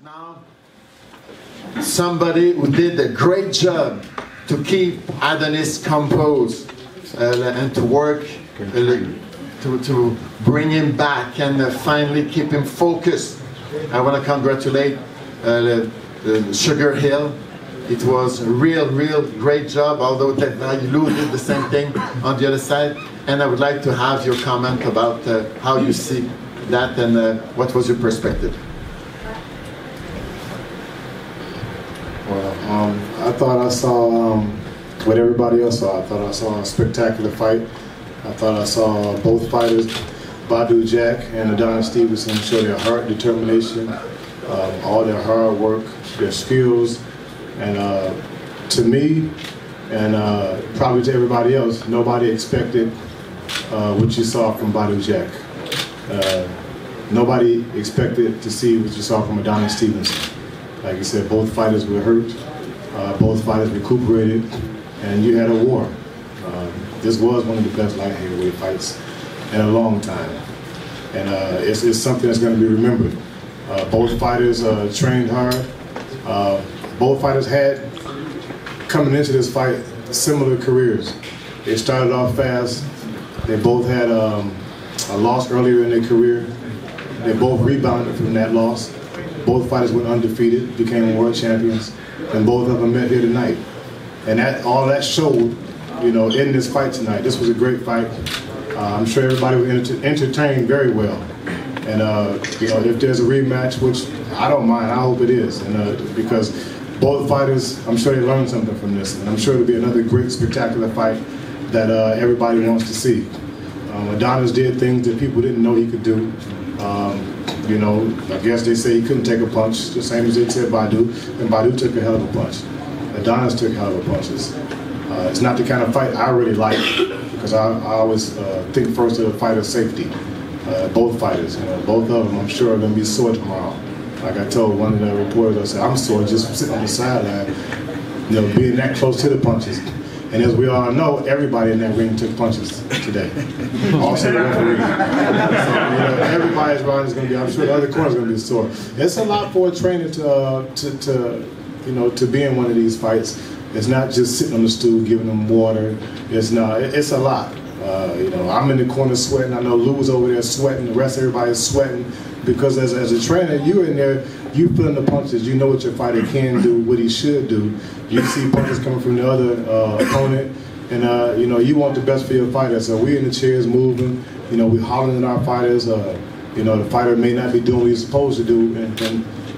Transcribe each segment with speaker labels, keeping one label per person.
Speaker 1: now somebody who did a great job to keep Adonis composed and to work to bring him back and finally keep him focused. I want to congratulate Sugar Hill. It was a real great job, although Badou did the same thing on the other side. And I would like to have your comment about how you see that and what was your perspective.
Speaker 2: Well, I thought I saw what everybody else saw. I thought I saw a spectacular fight. I thought I saw both fighters, Badou Jack and Adonis Stevenson, show their heart, determination, all their hard work, their skills. And to me, and probably to everybody else, nobody expected what you saw from Badou Jack. Nobody expected to see what you saw from Adonis Stevenson. Like you said, both fighters were hurt, both fighters recuperated, and you had a war. This was one of the best light heavyweight fights in a long time. And it's something that's going to be remembered. Both fighters trained hard. Both fighters had, coming into this fight, similar careers. They started off fast. They both had a loss earlier in their career. They both rebounded from that loss. Both fighters went undefeated, became world champions, and both of them met here tonight. And all that showed, you know, in this fight tonight. This was a great fight. I'm sure everybody was entertained very well. And you know, if there's a rematch, which I don't mind, I hope it is, and because both fighters, I'm sure they learned something from this, and I'm sure it'll be another great, spectacular fight that everybody wants to see. Adonis did things that people didn't know he could do. You know, I guess they say he couldn't take a punch, the same as they said Badou, and Badou took a hell of a punch. Adonis took hell of a punches. It's not the kind of fight I really like, because I always think first of the fighter's safety. Both fighters, you know, both of them, I'm sure, are going to be sore tomorrow. Like I told one of the reporters, I said, I'm sore just sitting on the sideline, you know, being that close to the punches. And as we all know, everybody in that ring took punches today. Also the referee. So, you know, everybody's round is going to be, I'm sure the other corner is going to be sore. It's a lot for a trainer you know, to be in one of these fights. It's not just sitting on the stool giving them water. It's a lot. You know, I'm in the corner sweating. I know Lou's over there sweating. The rest of everybody's sweating because as a trainer, you're in there, you feeling the punches. You know what your fighter can do, what he should do. You see punches coming from the other opponent, and you know, you want the best for your fighter. So we're in the chairs moving. You know, we're hollering at our fighters. You know, the fighter may not be doing what he's supposed to do,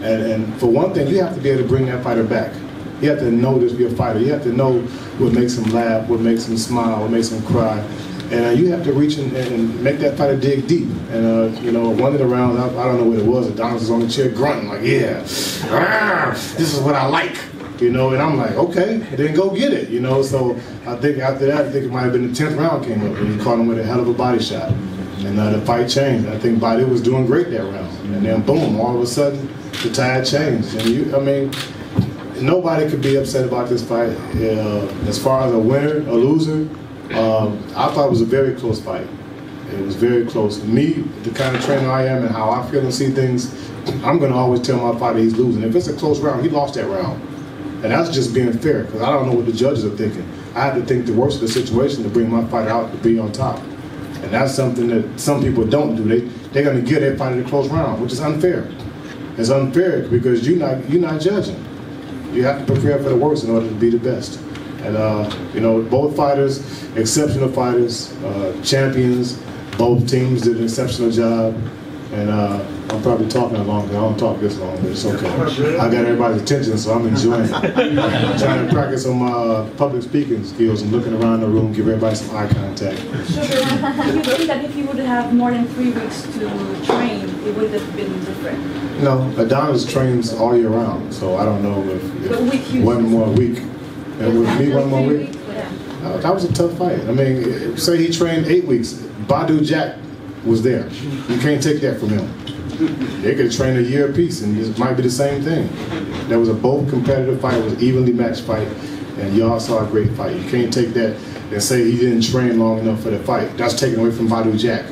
Speaker 2: and for one thing, you have to be able to bring that fighter back. You have to know this for your fighter. You have to know what makes him laugh, what makes him smile, what makes him cry. And you have to reach and make that fighter dig deep. And you know, one of the rounds, I don't know what it was, Adonis was on the chair grunting like, yeah, this is what I like. You know, and I'm like, okay, then go get it. You know, so I think after that, I think it might have been the 10th round came up and he caught him with a hell of a body shot. And the fight changed. I think Badou was doing great that round. And then boom, all of a sudden, the tide changed. And I mean, nobody could be upset about this fight. As far as a winner, a loser, I thought it was a very close fight. It was very close. Me, the kind of trainer I am and how I feel and see things, I'm going to always tell my fighter he's losing. If it's a close round, he lost that round. And that's just being fair, because I don't know what the judges are thinking. I have to think the worst of the situation to bring my fighter out to be on top. And that's something that some people don't do. They're going to give their fighter the close round, which is unfair. It's unfair because you're not judging. You have to prepare for the worst in order to be the best. And you know, both fighters, exceptional fighters, champions. Both teams did an exceptional job. And I'm probably talking longer. I don't talk this long, but it's okay. I got everybody's attention, so I'm enjoying it. I'm trying to practice on my public speaking skills and looking around the room, give everybody some eye contact.
Speaker 3: Sure. Do you think that if you would have more than 3 weeks to train, it would have been different?
Speaker 2: No, Adonis trains all year round, so I don't know if one more week. And with me, one more week? That was a tough fight. I mean, say he trained 8 weeks. Badou Jack was there. You can't take that from him. They could have trained a year apiece, and it might be the same thing. That was a both competitive fight. It was an evenly matched fight, and y'all saw a great fight. You can't take that and say he didn't train long enough for the fight. That's taken away from Badou Jack.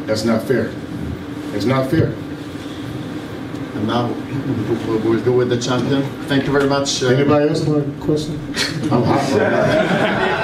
Speaker 2: That's not fair. It's not fair.
Speaker 1: And now we'll go with the champion. Thank you very much.
Speaker 2: Anybody else want a question? I'm hot right now.